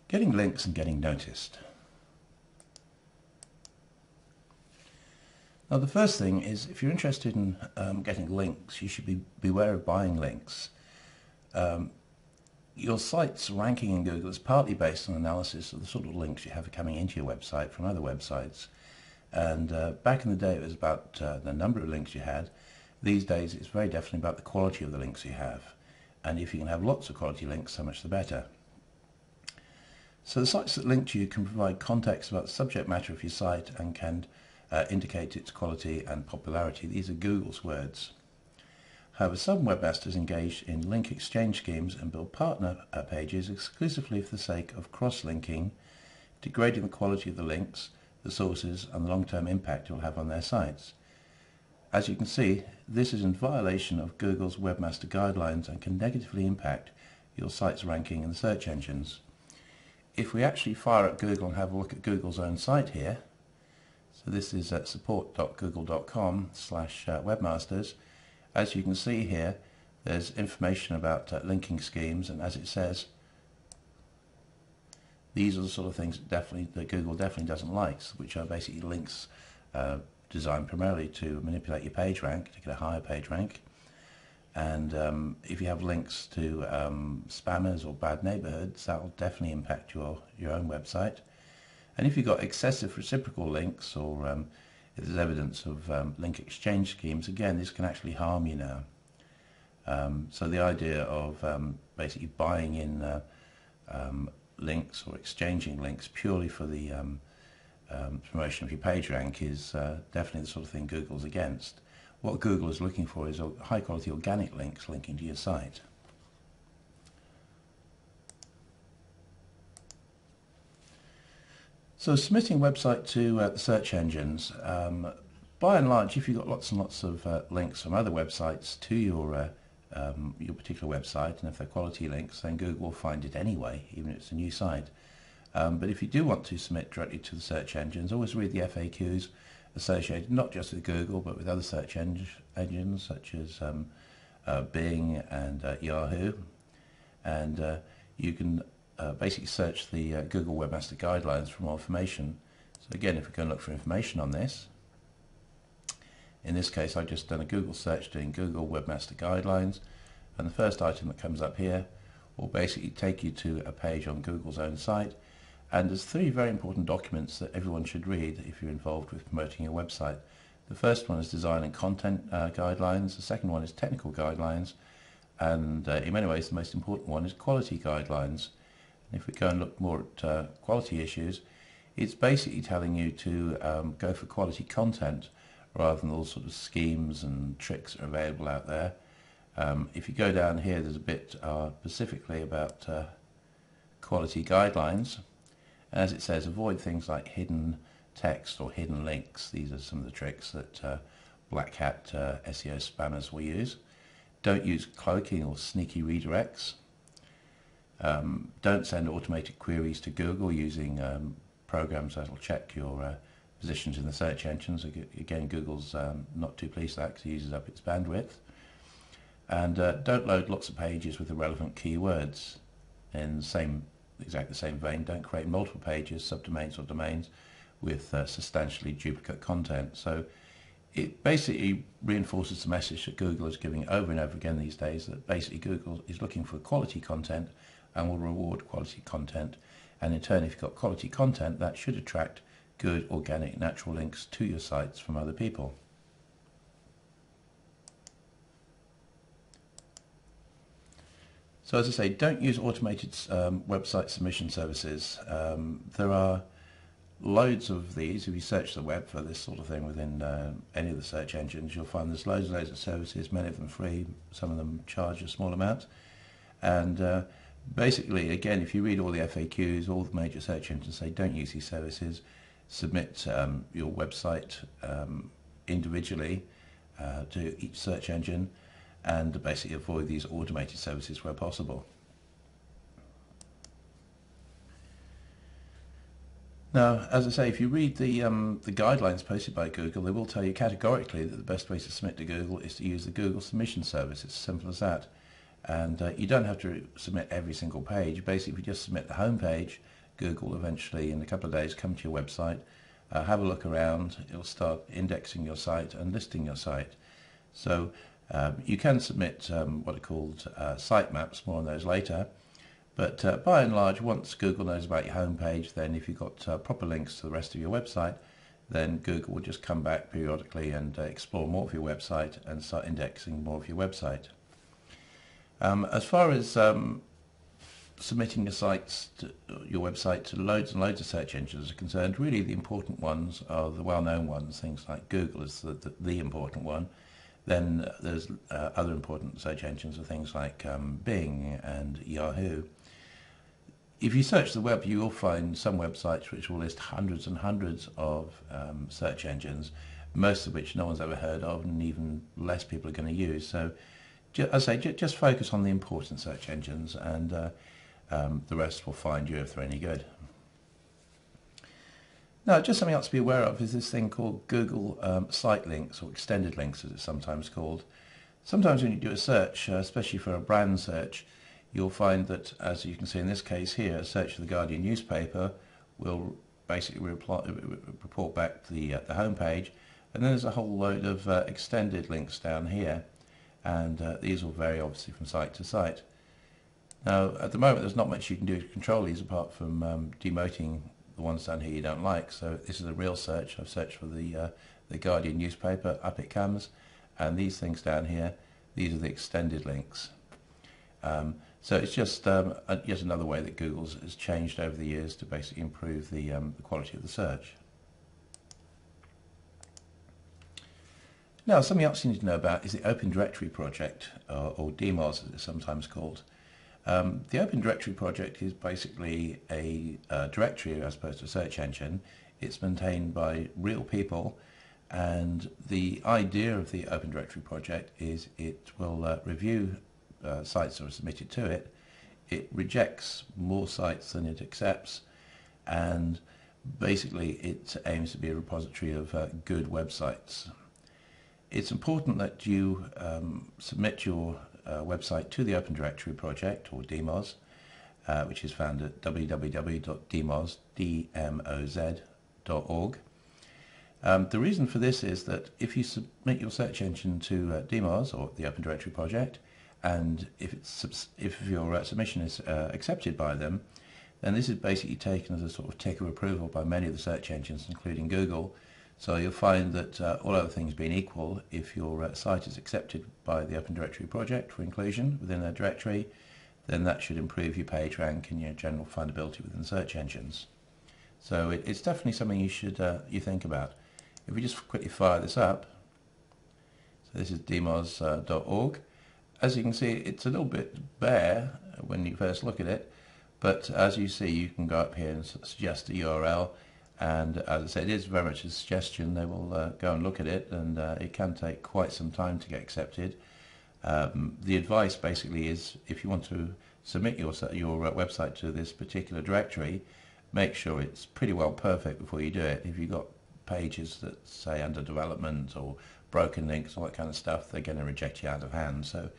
Getting links and getting noticed. Now the first thing is, if you're interested in getting links, you should be beware of buying links. Your site's ranking in Google is partly based on analysis of the sort of links you have coming into your website from other websites. And back in the day it was about the number of links you had. These days it's very definitely about the quality of the links you have. And if you can have lots of quality links, so much the better. So the sites that link to you can provide context about the subject matter of your site and can indicate its quality and popularity. These are Google's words. However, some webmasters engage in link exchange schemes and build partner pages exclusively for the sake of cross-linking, degrading the quality of the links, the sources, and the long-term impact it will have on their sites. As you can see, this is in violation of Google's webmaster guidelines and can negatively impact your site's ranking in the search engines. If we actually fire up Google and have a look at Google's own site here, so this is at support.google.com/webmasters. As you can see here, there's information about linking schemes, and as it says, these are the sort of things that Google definitely doesn't like, which are basically links designed primarily to manipulate your page rank, to get a higher page rank. And if you have links to spammers or bad neighborhoods, that will definitely impact your own website. And if you've got excessive reciprocal links, or if there's evidence of link exchange schemes, again, this can actually harm you now. So the idea of basically buying in links or exchanging links purely for the promotion of your page rank is definitely the sort of thing Google's against. What Google is looking for is high quality organic links linking to your site. So submitting a website to the search engines, by and large, if you've got lots and lots of links from other websites to your particular website, and if they're quality links, then Google will find it anyway, even if it's a new site. But if you do want to submit directly to the search engines, always read the FAQs associated not just with Google but with other search engines such as Bing and Yahoo. And you can basically search the Google Webmaster Guidelines for more information. So again, if we go and look for information on this, in this case I've just done a Google search doing Google Webmaster Guidelines, and the first item that comes up here will basically take you to a page on Google's own site. And there's three very important documents that everyone should read if you're involved with promoting your website. The first one is design and content guidelines, the second one is technical guidelines, and in many ways the most important one is quality guidelines. And if we go and look more at quality issues, it's basically telling you to go for quality content rather than all sort of schemes and tricks that are available out there. If you go down here, there's a bit specifically about quality guidelines. And as it says, avoid things like hidden text or hidden links. These are some of the tricks that black hat SEO spammers will use. Don't use cloaking or sneaky redirects. Don't send automated queries to Google using programs that will check your positions in the search engines. Again, Google's not too pleased with that because it uses up its bandwidth. And don't load lots of pages with irrelevant keywords. In exactly the same vein, don't create multiple pages, subdomains or domains with substantially duplicate content. So it basically reinforces the message that Google is giving over and over again these days, that basically Google is looking for quality content and will reward quality content. And in turn, if you've got quality content, that should attract good, organic, natural links to your sites from other people. So as I say, don't use automated website submission services. There are loads of these. If you search the web for this sort of thing within any of the search engines, you'll find there's loads and loads of services, many of them free, some of them charge a small amount. And basically, again, if you read all the FAQs, all the major search engines say don't use these services. Submit your website individually to each search engine, and basically avoid these automated services where possible. Now, as I say, if you read the guidelines posted by Google, they will tell you categorically that the best way to submit to Google is to use the Google submission service. It's as simple as that. And you don't have to submit every single page. Basically, if you just submit the home page, Google eventually in a couple of days come to your website, have a look around. It'll start indexing your site and listing your site. So you can submit what are called sitemaps, more on those later. But by and large, once Google knows about your homepage, then if you've got proper links to the rest of your website, then Google will just come back periodically and explore more of your website and start indexing more of your website. As far as submitting your website to loads and loads of search engines are concerned, really the important ones are the well-known ones. Things like Google is the important one. Then there's other important search engines are things like Bing and Yahoo. If you search the web, you will find some websites which will list hundreds and hundreds of search engines, most of which no one's ever heard of and even less people are going to use. So as I say, just focus on the important search engines, and the rest will find you if they're any good. Now, just something else to be aware of is this thing called Google site links, or extended links as it's sometimes called. Sometimes when you do a search, especially for a brand search, you'll find that, as you can see in this case here, a search for the Guardian newspaper will basically report back to the home page, and then there's a whole load of extended links down here, and these will vary obviously from site to site. Now, at the moment there's not much you can do to control these apart from demoting the ones down here you don't like. So this is a real search. I've searched for the Guardian newspaper, up it comes, and these things down here, these are the extended links. So it's just yet another way that Google has changed over the years to basically improve the quality of the search. Now, something else you need to know about is the Open Directory project, or DMOS as it's sometimes called. The Open Directory project is basically a directory as opposed to a search engine. It's maintained by real people, and the idea of the Open Directory project is it will review sites that are submitted to it. It rejects more sites than it accepts, and basically it aims to be a repository of good websites. It's important that you submit your website to the Open Directory project, or DMOS, which is found at www.dmoz.org. The reason for this is that if you submit your search engine to DMOS, or the Open Directory project, and if your submission is accepted by them, then this is basically taken as a sort of tick of approval by many of the search engines, including Google. So you'll find that all other things being equal, if your site is accepted by the Open Directory project for inclusion within their directory, then that should improve your page rank and your general findability within search engines. So it's definitely something you should think about. If we just quickly fire this up, so this is dmoz.org. As you can see, it's a little bit bare when you first look at it, but as you see, you can go up here and suggest a URL, and as I said, it is very much a suggestion. They will go and look at it, and it can take quite some time to get accepted. The advice basically is, if you want to submit your website to this particular directory, make sure it's pretty well perfect before you do it. If you've got pages that say under development or broken links, all that kind of stuff, they're going to reject you out of hand. So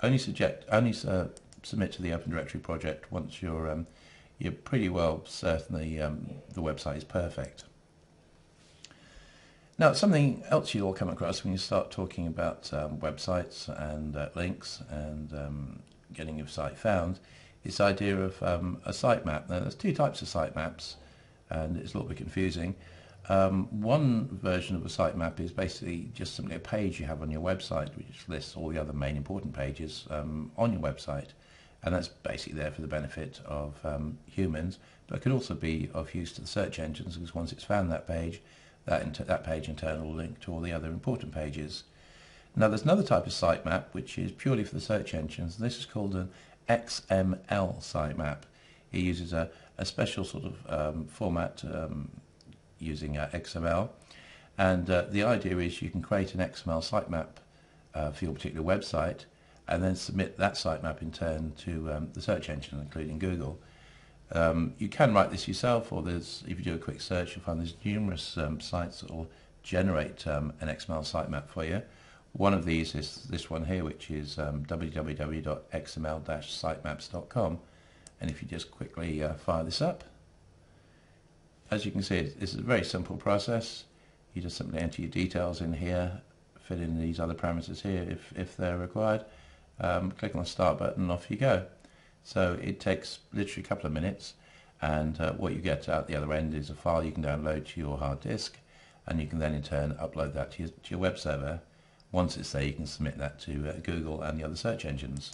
only submit to the Open Directory project once you're pretty well certain the website is perfect. Now, something else you'll come across when you start talking about websites and links and getting your site found is the idea of a sitemap. Now, there's two types of sitemaps, and it's a little bit confusing. One version of a sitemap is basically just simply a page you have on your website which lists all the other main important pages on your website, and that's basically there for the benefit of humans, but it could also be of use to the search engines, because once it's found that page, that page in turn will link to all the other important pages. Now, there's another type of sitemap which is purely for the search engines, and this is called an XML sitemap. It uses a special sort of format using XML, and the idea is you can create an XML sitemap for your particular website, and then submit that sitemap in turn to the search engine, including Google. You can write this yourself, or if you do a quick search, you'll find there's numerous sites that will generate an XML sitemap for you. One of these is this one here, which is www.xml-sitemaps.com, and if you just quickly fire this up, as you can see, it's a very simple process. You just simply enter your details in here, fill in these other parameters here if they're required, click on the start button and off you go. So it takes literally a couple of minutes, and what you get out the other end is a file you can download to your hard disk, and you can then in turn upload that to your web server. Once it's there, you can submit that to Google and the other search engines.